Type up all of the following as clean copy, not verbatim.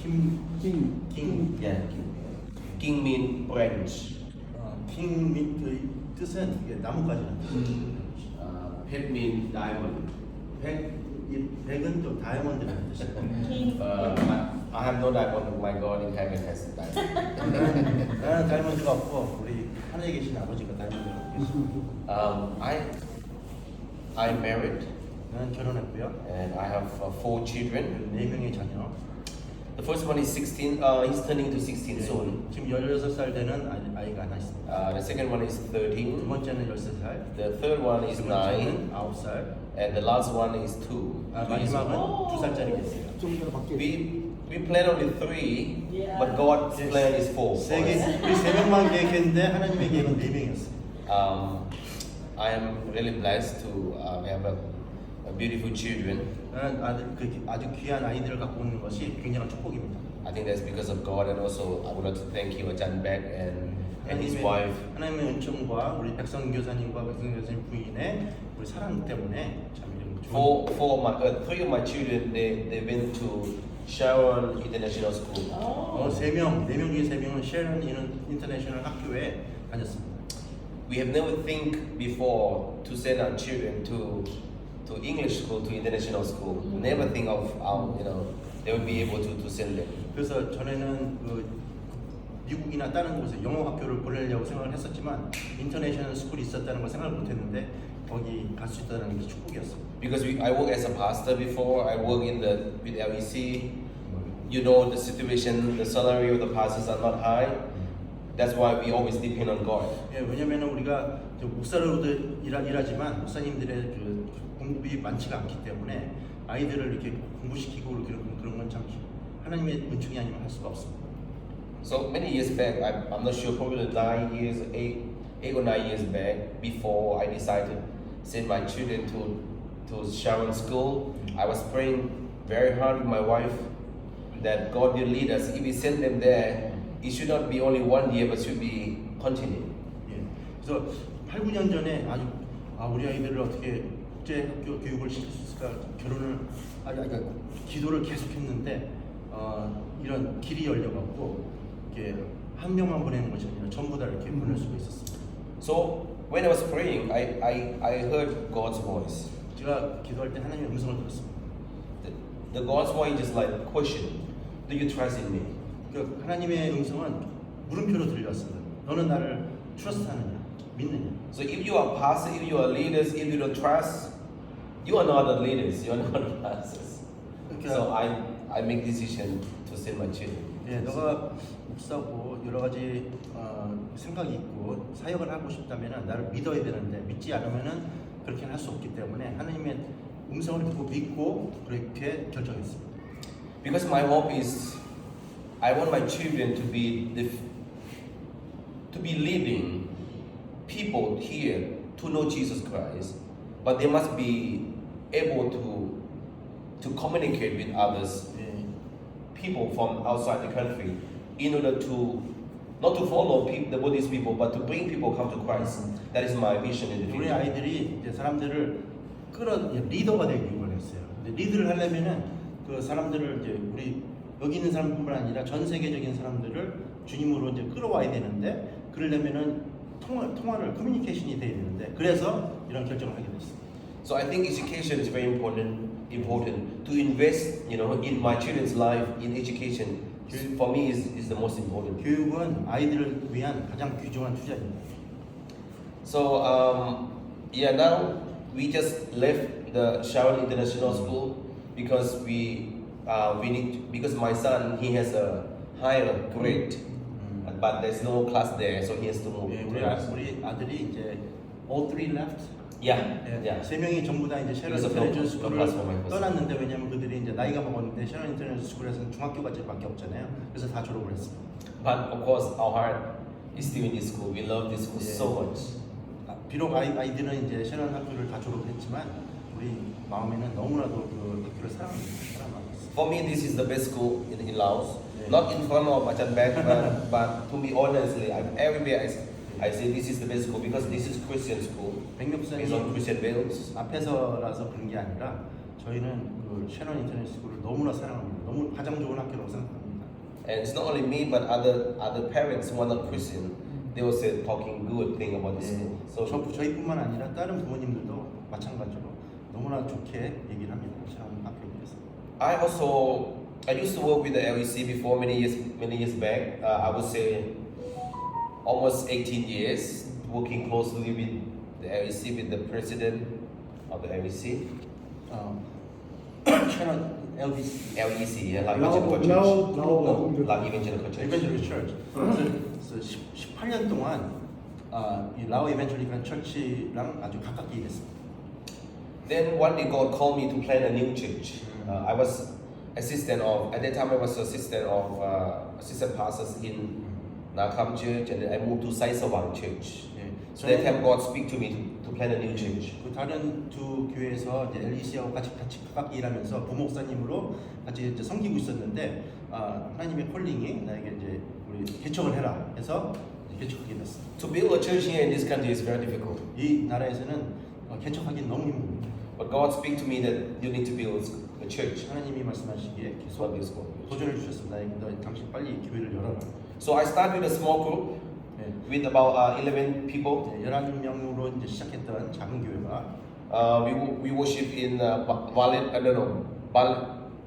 king. Yeah, king mean branch. king 그 뜻은 이게 나뭇가지라는 뜻이에요. Pet mean diamond. 이 백은 또 다이아몬드라는 뜻이에요. I have no diamond. My God in heaven has diamond. 나는 다이아몬드가 없고 우리 하늘에 계신 아버지가 다이아몬드가 없고 I'm married 나는 결혼했고요. and I have 4 children. 4명의 자녀. The first one is 16. He's turning to 16 soon. 지금 16살 되는 아이가 하나 있습니다. The second one is 두 13. 번째는 13살, The third one is 세 9. 번째는 9살, And the last one is 2. 마지막은 2살짜리가 있어요. We plan only 3, but God's plan is 4. 우리 3명만 계획했는데 하나님의 계획은 4명이었어요. I am really blessed to have a beautiful children. 나는 아주 귀한 아이들을 갖고 오는 것이 굉장한 축복입니다. I think that's because of God, and also I would like to thank you, Ajahn Beck, and his wife. 하나님의 은총과 우리 백성 교사님과 백성 교사님 부인의 우리 사랑 때문에 참 이런 좋은 3 of my children, they went to Sharon International School. 4명 중에 3명은 셰런 인터내셔널 학교에 다녔습니다. We have never think before to send our children to English school, to international school. Never think of how they would be able to send them. 그래서 전에는 미국이나 다른 곳에 영어 학교를 보내려고 생각을 했었지만 인터내셔널 스쿨이 있었다는 걸 생각을 못했는데 거기 갈 수 있다는 게 축복이었어요. Because I work as a pastor before. I work with LEC. You know the situation, the salary of the pastors are not high. That's why we always depend on God. 예, 왜냐면은 우리가 목사로도 일하지만 목사님들의 그 공급이 많지가 않기 때문에 아이들을 이렇게 공부시키고 그런 건 참 하나님의 은총이 아니면 할 수가 없습니다. So many years back, I'm not sure, probably 8 or 9 years back, before I decided to send my children to Sharon School, I was praying very hard with my wife that God will lead us. If we send them there, it should not be only 1 year, but should be continued. 예, 그래서 8, 9년 전에 우리 아이들을 어떻게 국제 학교 교육을 시킬 수 있을까 그러니까 기도를 계속했는데 이런 길이 열려갖고 이렇게 한 명만 보내는 것이 아니라 전부 다 이렇게 보낼 수가 있었습니다. So when I was praying, I heard God's voice. 제가 기도할 때 하나님의 음성을 들었습니다. The God's voice is like a question. Do you trust in me? 그 하나님의 음성은 물음표로 들렸습니다. 너는 나를 트러스트하느냐, 믿느냐. So if you are pastors, if you are leaders, if you don't trust, you are not the leaders. You are not the pastors. So I make decision to send my children. 예, 너가 목사고 여러 가지 생각이 있고 사역을 하고 싶다면은 나를 믿어야 되는데 믿지 않으면은 그렇게 할 수 없기 때문에 하나님의 음성을 듣고 믿고 그렇게 결정했습니다. Because my hope is, I want my children to be leading people here to know Jesus Christ, but they must be able to communicate with others, people from outside the country, in order to not to follow the Buddhist people, but to bring people come to Christ. That is my vision in the 우리 future. 아이들이 이제 사람들을 리더가 되기 원했어요. 근데 리드를 하려면은 그 사람들을 이제 우리 여기 있는 사람뿐만 아니라 전 세계적인 사람들을 주님으로 이제 끌어와야 되는데 그러려면은 통화를 커뮤니케이션이 돼야 되는데 그래서 이런 결정을 하게 됐습니다. So I think education is very important to invest, in my children's life in education. For me, is the most important. 교육은 아이들을 위한 가장 귀중한 투자입니다. So now we just left the Sharon International School because because my son he has a higher grade, but there's no class there, so he has to move. 예, 우리 아들이 이제 all three left. Yeah. 세 명이 전부 다 이제 셰런 그래서 인터내셔널 너 스쿨을 클래스 보면 떠났는데 왜냐면 그들이 이제 나이가 먹었는데 셰런 인터내셔널 스쿨에서는 중학교까지밖에 없잖아요. 그래서 다 졸업을 했습니다. But of course, our heart is still in this school. We love this school so much. 비록 아이들은 이제 셰런 학교를 다 졸업했지만 우리 마음에는 너무나도 그 학교를 사랑하고 있습니다. For me, this is the best school in Laos. Not in front of Ajahn Beck, but to be honestly, everywhere I say this is the best school because this is Christian school. Based on Christian values. 앞에서라서 그런 게 아니라 저희는 그 셰런 인터내셔널 스쿨을 너무나 사랑합니다. 너무 가장 좋은 학교라고 생각합니다. And it's not only me, but other parents who are not Christian, they also talking good thing about this school. So 저희뿐만 아니라 다른 부모님들도 마찬가지로 너무나 좋게 얘기를 합니다. 참 앞에 그래서. I used to work with the LEC before many years back. I would say almost 18 years working closely with the LEC, with the president of the LEC. 채널 LBC. LEC, yeah, like Now- Evangelical now- Church. now- Like Evangelical Church. Evangelical Church. 그래서 18년 동안 이 라오 이벤젤리컬 처치랑 아주 가깝게 일했습니다. Then one day God called me to plant a new church. I was assistant of, at that time I was assistant of assistant pastors in Nakam Church, and then I moved to Sai Sawang Church. 예, So that time God speak to me to plant a new church. 그 다른 두 교회에서 이제 LEC하고 같이 가깝게 일하면서 부목사님으로 같이 이제 섬기고 있었는데 하나님의 콜링이 나에게 이제 우리 개척을 해라 해서 이제 개척하게 됐습니다. To build a church here in this country is very difficult. 이 나라에서는 개척하기 너무 힘듭니다. But God speak to me that you need to build a church. 하나님이 말씀하시기에 So I 계속 build school. 도전을 주셨습니다. 너 당신 빨리 교회를 열어라. So I started with a small group 예, with about 11 people. 11명으로 이제 시작했던 작은 교회가 We worship in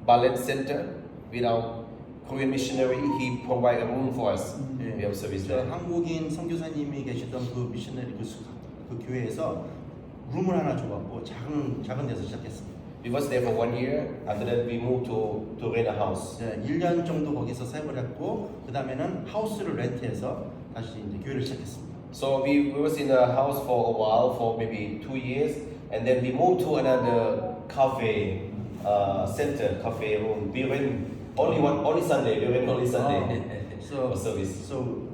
Ballet Center with our Korean missionary. He provide a room for us. We have service 저 there. 한국인 선교사님이 계시던 그 미셔너리 그 교회에서 룸을 하나 줘갖고 작은 데서 시작했습니다. We was there for 1 year. After that, we moved to rent a house. 1년 정도 거기서 사역을 했고 그 다음에는 하우스를 렌트해서 다시 이제 교회를 시작했습니다. So we was in a house for a while, for maybe 2 years, and then we moved to another cafe center, cafe room. We rent only Sunday. We rent only Sunday So, for service. so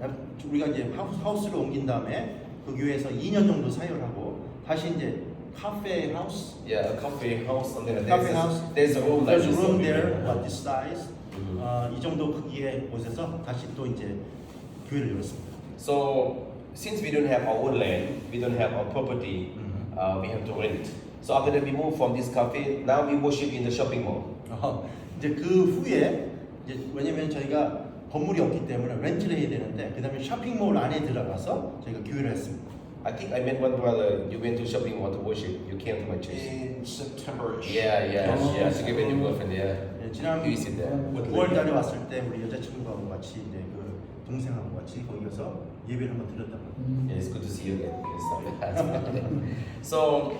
우리가 이제 하우스를 옮긴 다음에 그 교회에서 2년 정도 사역을 하고 다시 이제 카페 하우스, Yeah, a cafe house, something like Cafe that. house. There's a room like there's a this. room so we there rent. about this size. Mhm. 이 정도 크기의 곳에서 다시 또 이제 교회를 열었습니다. So since we don't have our own land, we don't have our property, we have to rent. So after that, we moved from this cafe. Now we worship in the shopping mall. 이제 그 후에 이제 왜냐면 저희가 건물이 없기 때문에 렌트를 해야 되는데 그 다음에 쇼핑몰 안에 들어가서 저희가 교회를 했습니다. I think I met one brother. You went to shopping mall to worship. You came to my church. In September-ish. Yeah. Together with your girlfriend. Yeah. 예, 지난 You sit there. 9월달에 왔을 때 우리 여자친구하고 같이 이제 그 동생하고 같이 거기 가서 예배를 한번 드렸단 말이에요. Yeah, it's good to see you again. Yes, so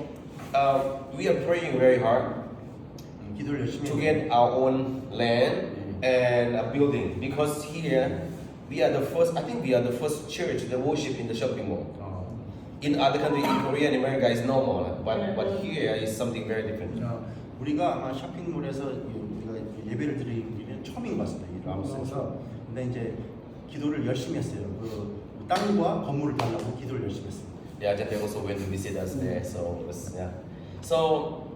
we are praying very hard 기도를 열심히 to get our own land and a building, because here we are the first. I think we are the first church that worship in the shopping mall. In other countries, in Korea and America, is normal, but here is something very different. 우리가 아마 쇼핑몰에서 우리가 예배를 드리기는 처음인 것 같습니다. 이 라오스에서. 근데 이제 기도를 열심히 했어요. 그 땅과 건물을 달라고 기도를 열심히 했습니다. Yeah, Japan also went to visit us there, so it was, yeah. So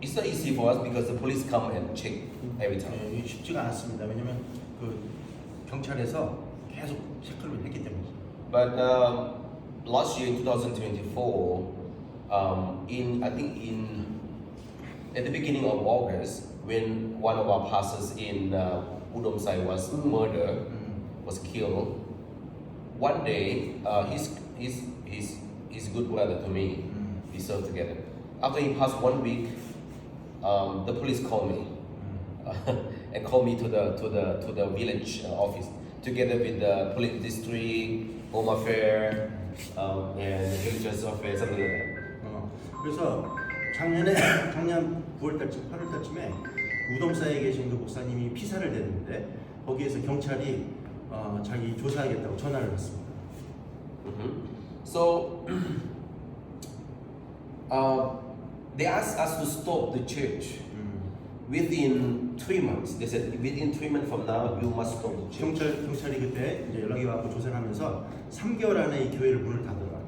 it's not easy for us because the police come and check every time. 예, 쉽지가 않았습니다. 왜냐면 그 경찰에서 계속 체크를 했기 때문에. But last year in 2024, at the beginning of August, when one of our pastors in Udom Sai was murdered, was killed, one day he's good brother to me. We served together. After he passed 1 week, the police called me and called me to the village office together with the police district, home affair, and religious affair, something like that. 그래서 작년 9월달쯤 8월달쯤에 우dom사에 계신 그 목사님이 피살을 됐는데 거기에서 경찰이 자기 조사하겠다고 전화를 했습니다. So they asked us to stop the church within 3 months. They said within 3 months from now you must stop the church. 경찰이 그때 이제 연락이 와서 조사를 하면서 3개월 안에 이 교회를 문을 닫으라.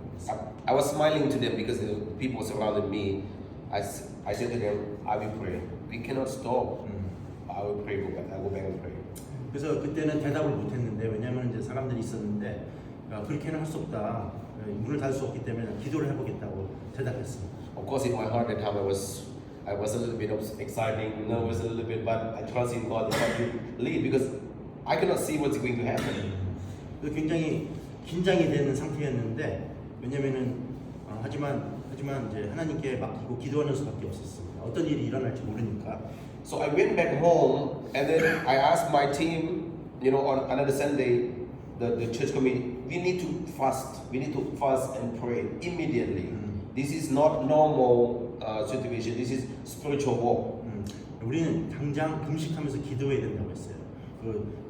I was smiling to them because the people surrounded me. I said to them, I will pray. We cannot stop. I will pray. I go back and pray. 그래서 그때는 대답을 못했는데 왜냐하면 이제 사람들이 있었는데 그렇게는 할 수 없다. 문을 닫을 수 없기 때문에 기도를 해보겠다고 대답했습니다. Of course, in my heart that time I was I was a little bit exciting, nervous a little bit, but I trust in God that God will lead because I cannot see what's going to happen. 굉장히 긴장이 되는 상태였는데 왜냐면은 하지만 이제 하나님께 맡기고 기도하는 수밖에 없었습니다. 어떤 일이 일어날지 모르니까. So I went back home and then I asked my team, you know, on another Sunday, the church committee, we need to fast. We need to fast and pray immediately. This is not normal situation. This is spiritual war. 우리는 당장 금식하면서 기도해야 된다고 했어요.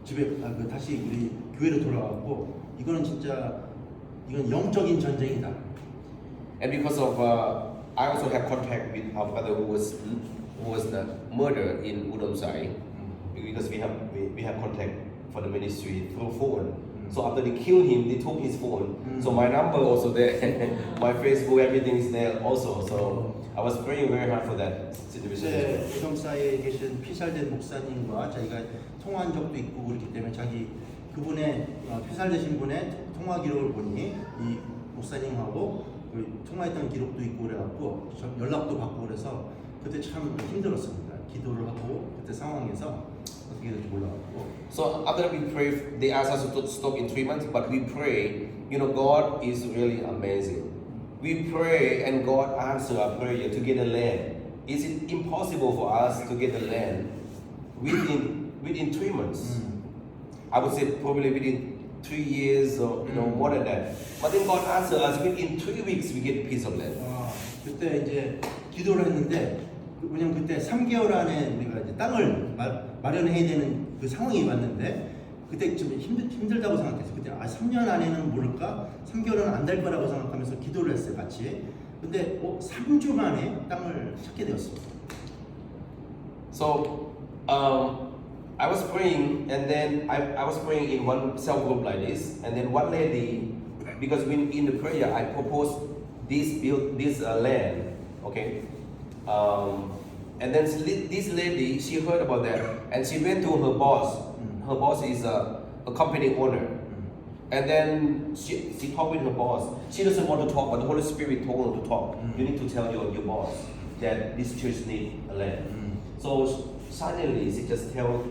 집에 다시 우리 교회로 돌아가고 이거는 이건 영적인 전쟁이다. And because of I also have contact with our brother who was murdered in Udomsai, because we have contact for the ministry through phone. So after they killed him, they took his phone. So my number also there, my Facebook, everything is there also. So I was praying very hard for that situation. 우dom사에 계신 피살된 목사님과 자기가 통화한 적도 있고 그렇기 때문에 그분의 피살되신 분의 통화 기록을 보니 이 목사님하고 통화했던 기록도 있고 그래갖고 연락도 받고 그래서 그때 참 힘들었습니다. 기도를 하고 그때 상황에서 어떻게 될지 몰라갖고. So after we pray, they asked us to stop in 3 months, but we pray. You know, God is really amazing. We pray and God answers our prayer to get a land. Is it impossible for us to get the land within 3 months? I would say probably within 3 years or more than that. But then God answered us within 3 weeks we get a piece of land. 그때 이제 기도를 했는데 왜냐면 그때 3개월 안에 우리가 이제 땅을 마련해야 되는 그 상황이 왔는데 그때 좀 힘들다고 생각했어요. 그때 3년 안에는 모를까 3개월은 안 될 거라고 생각하면서 기도를 했어요, 같이. 근데 3주 만에 땅을 찾게 되었습니다. So I was praying, and then I was praying in one cell group like this, and then one lady, because when in the prayer I proposed this land, okay, and then this lady, she heard about that, and she went to her boss. Her boss is a company owner, and then she talked with her boss. She doesn't want to talk, but the Holy Spirit told her to talk. You need to tell your boss that this church needs a land. So suddenly she just tell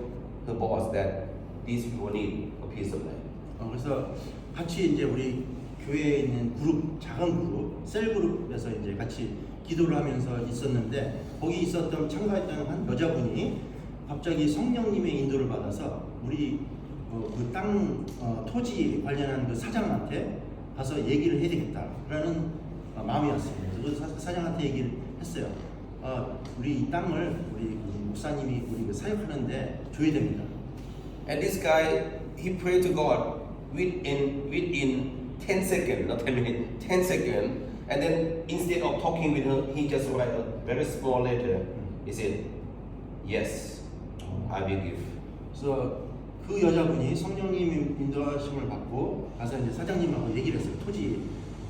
her boss that these people need a piece of land. 그래서 같이 이제 우리 교회에 있는 작은 그룹, 셀 그룹에서 이제 같이 기도를 하면서 있었는데 거기 참가했던 한 여자분이 갑자기 성령님의 인도를 받아서 우리 그 땅 토지 관련한 그 사장한테 가서 얘기를 해야 되겠다라는 마음이 왔습니다. 그래서 그 사장한테 얘기를 했어요. 우리 이 땅을 우리 목사님이 우리 사역하는데 줘야 됩니다. And this guy, he prayed to God within 10 seconds, not 10 minutes, 10 seconds. And then instead of talking with her, he just write a very small letter. He said, yes, I will give. 그래서 그 여자분이 성령님 인도하심을 받고 가서 이제 사장님하고 얘기를 했어요. 토지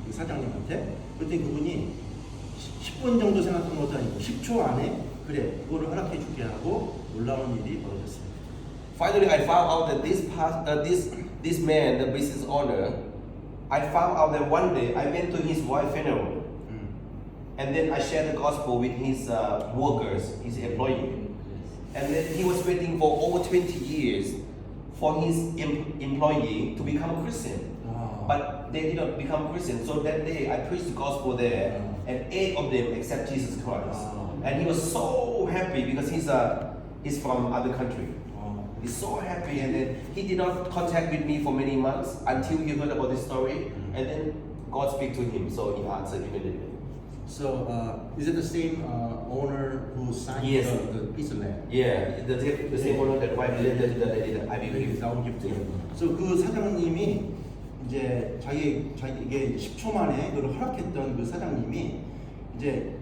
그 사장님한테. 그때 그분이 10분 정도 생각한 것도 아니고 10초 안에 그래 그거를 허락해 줄게 하고 놀라운 일이 벌어졌습니다. Finally, I found out that this man, the business owner, I found out that one day I went to his wife's funeral, and then I shared the gospel with his workers, his employees, and then he was waiting for over 20 years for his employee to become Christian, but they did not become Christian. So that day I preached the gospel there, and 8 of them accept Jesus Christ, and he was so happy because he's from other country. He's so happy, and then he did not contact with me for many months until he heard about this story, and then God speak to him, so he answered immediately. So is it the same owner who signed Yes. the piece of land? Yeah, the same owner that wife related to the lady that I believe. 나온 기부터. 그래서 그 사장님이 이제 자기에게 10초 만에 그걸 허락했던 그 사장님이 이제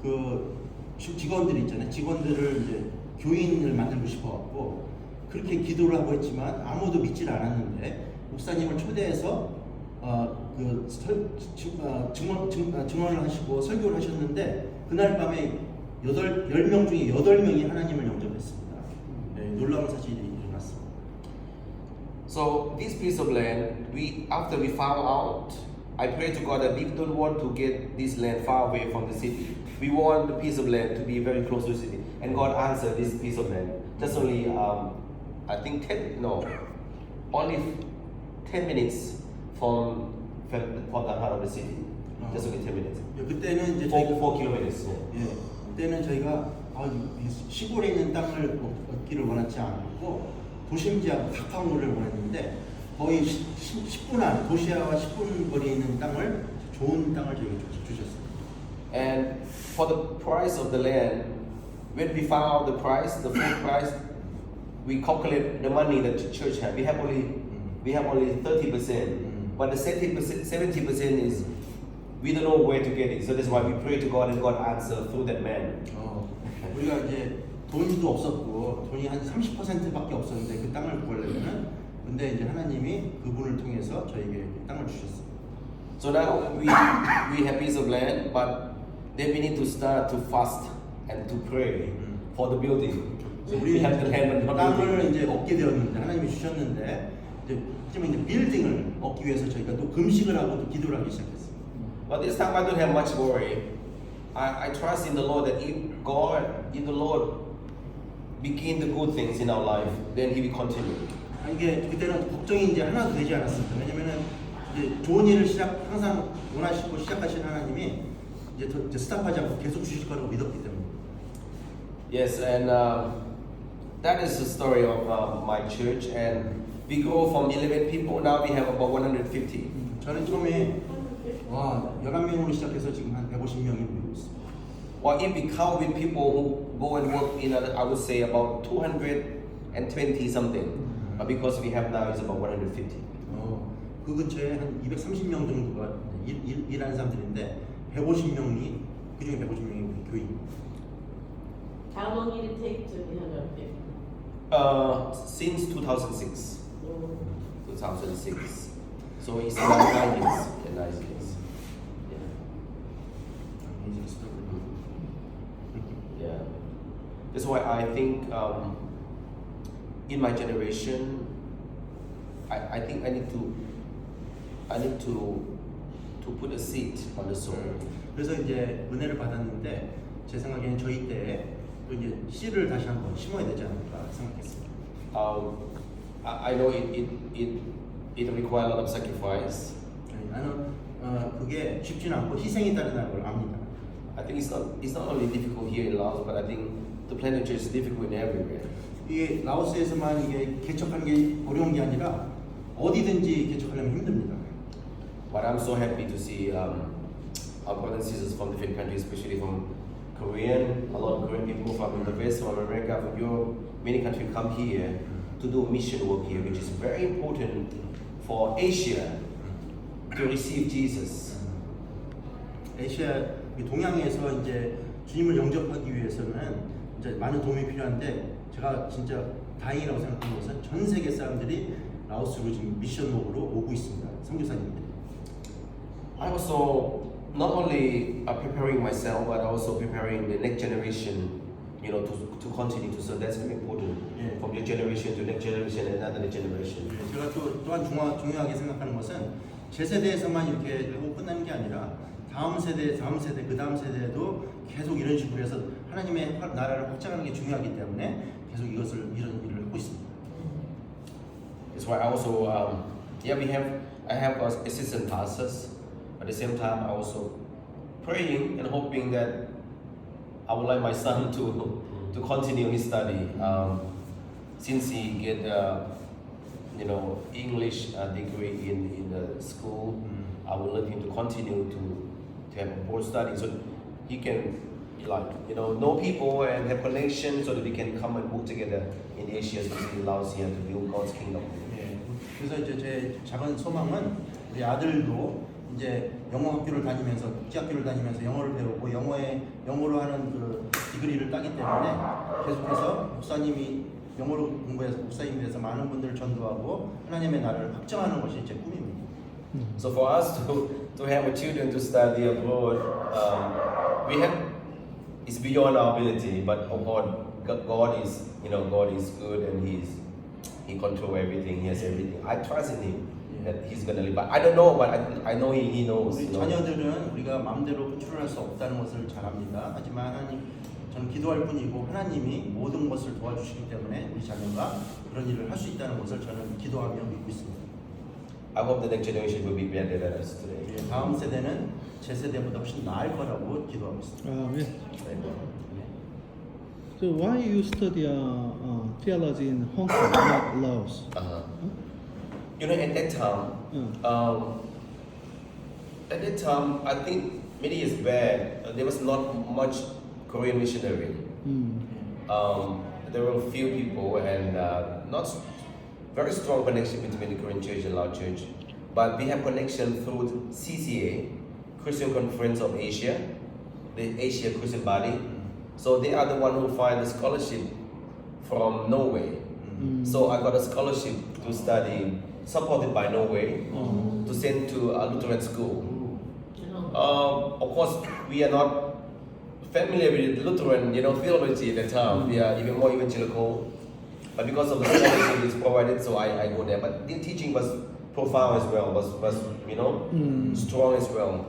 그 직원들 있잖아요. 직원들을 이제 교인을 만들고 싶어갖고 그렇게 기도를 하고 했지만 아무도 믿질 않았는데 목사님을 초대해서 증언을 하시고 설교를 하셨는데 그날 밤에 10명 중에 8명이 하나님을 영접했습니다. 네, 놀라운 사실이 일어났습니다. So this piece of land, after we found out, I prayed to God that we don't want to get this land far away from the city. we want the piece of land to be very close to the city, and God answered this piece of land. Just only, I think only 10 minutes from the heart of the city. Just only 10 minutes. 그때는 이제 4 kilometers. 예, 그때는 저희가 이 시골에 있는 땅을 얻기를 원하지 않았고 도심지하고 가까운 거를 원했는데 거의 10분 안 도시와 10분 거리에 있는 땅을 좋은 땅을 저희가 주셨어요. And for the price of the land, when we found out the price, the full price, we calculate the money that the church had. We have only 30%, but the 70% is we don't know where to get it. So that's why we pray to God, and God answered through that man. 우리가 이제 돈도 없었고 돈이 한 30%밖에 없었는데 그 땅을 구하려면은 근데 이제 하나님이 그분을 통해서 저에게 땅을 주셨어요. So now we have piece of land, but then we need to start to fast and to pray for the building. So we have the land but not 땅을 building. 이제 얻게 되었는데 하나님이 주셨는데 이제 빌딩을 얻기 위해서 저희가 또 금식을 하고 또 기도를 하기 시작했어요. But this time I don't have much worry. I trust in the Lord that if the Lord begin the good things in our life, then He will continue. 이게 그때는 걱정이 이제 하나도 되지 않았습니다. 왜냐면은 이제 좋은 일을 항상 원하시고 시작하신 하나님이 이제 스탑하지 않고 계속 주실 거라고 믿었기 때문에. Yes, and that is the story of my church, and we grow from 11 people. Now we have about 150. 저는 처음에 11명으로 시작해서 지금 한 150명이 모이고 있습니다. Well, if we count with people who go and work in, I would say about 220 something. But because we have now, it's about 150. 그 근처에 한 230명 정도가 일하는 사람들인데 150명이 그중에 150명이 우리 교인입니다. How long did it take to be 150? Since 2006. 2006. So it's about 9 years. Yeah, 9 years. Yeah. That's why I think in my generation, I think I need to put a seed on the soil. 그래서 이제 은혜를 받았는데 제 생각에는 저희 때에 또 이제 씨를 다시 한번 심어야 되지 않을까 생각했습니다. I know it requires a lot of sacrifice. 나는 그게 쉽지는 않고 희생이 따른다는 걸 압니다. I think it's not only difficult here in Laos, but I think the planting church is difficult in everywhere. 이게 라오스에서만 이게 개척하는 게 어려운 게 아니라 어디든지 개척하려면 힘듭니다. But I'm so happy to see our brothers and sisters from different countries, especially from Korean, a lot of Korean people from the West, from America, from Europe, many countries come here to do mission work here, which is very important for Asia to receive Jesus. 아시아 동양에서 이제 주님을 영접하기 위해서는 이제 많은 도움이 필요한데 제가 진짜 다행이라고 생각하는 것은 전 세계 사람들이 라오스로 지금 미션으로 오고 있습니다. 선교사님들이. I also not only preparing myself, but also preparing the next generation, to continue to serve. That's very important. Yeah. From your generation to next generation and another generation. 제가 또한 중요하게 생각하는 것은 제 세대에서만 이렇게 하고 끝나는 게 아니라 다음 세대, 그 다음 세대도 계속 이런 식으로 해서 하나님의 나라를 확장하는 게 중요하기 때문에 계속 이런 일을 하고 있습니다. That's why I also, I have assistant pastors. At the same time, I also praying and hoping that I would like my son to continue his study. Since he get English degree in the school, I would like him to continue to have a board study so he can know people and have connections so that we can come and work together in Asia, especially in Laos here, to build God's kingdom. 예, 그래서 이제 제 작은 소망은 우리 아들도 이제 영어 학교를 다니면서 국제학교를 다니면서 영어를 배우고 영어로 하는 그 디그리를 따기 때문에 계속해서 목사님이 영어로 공부해서 목사님이 돼서 많은 분들을 전도하고 하나님의 나라를 확장하는 것이 제 꿈입니다. So for us to have a children to study abroad, it's beyond our ability. But God is good and He controls everything. He has everything. I trust in Him. that he's gonna live. But I don't know, but I know he knows. 우리 You know. 자녀들은 우리가 마음대로 컨트롤할 수 없다는 것을 잘 압니다. 하지만 하나님, 저는 기도할 뿐이고 하나님이 모든 것을 도와주시기 때문에 우리 자녀가 그런 일을 할 수 있다는 것을 저는 기도하며 믿고 있습니다. I hope the next generation will be better than us today. 예, 다음 세대는 제 세대보다 훨씬 나을 거라고 기도하고 있습니다. Amen. Amen. 네. So why you study theology in Hong Kong, not Laos? Uh-huh. You know, at that time, I think many years back, there was not much Korean missionary. There were a few people and not very strong connection between the Korean church and Lao church. But we have connection through CCA, Christian Conference of Asia, the Asia Christian body. So they are the one who find the scholarship from Norway. So I got a scholarship to study, supported by Norway, to send to a Lutheran school. Of course, we are not familiar with Lutheran, theology at the time. We are even more evangelical. But because of the scholarship is provided, so I go there. But the teaching was profound as well, was strong as well.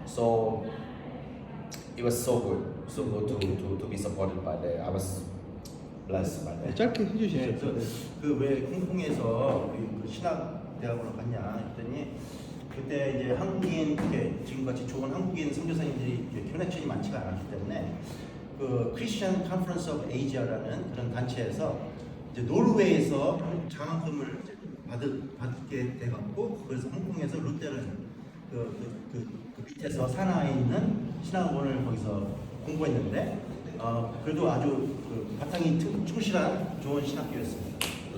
So it was so good to be supported by that. I was blessed by that. 짧게 예, 해주시죠. 그왜 홍콩에서 그 신학 대학으로 갔냐 했더니 그때 이제 한국인 이렇게 지금같이 좋은 한국인 선교사님들이 커넥션이 많지가 않았기 때문에 그 크리스천 컨퍼런스 오브 에이지아라는 그런 단체에서 이제 노르웨이에서 장학금을 이제 받게 돼갖고 그래서 홍콩에서 루테른 그 밑에서 산하에 있는 신학원을 거기서 공부했는데 그래도 아주 그 바탕이 충실한 좋은 신학교였습니다.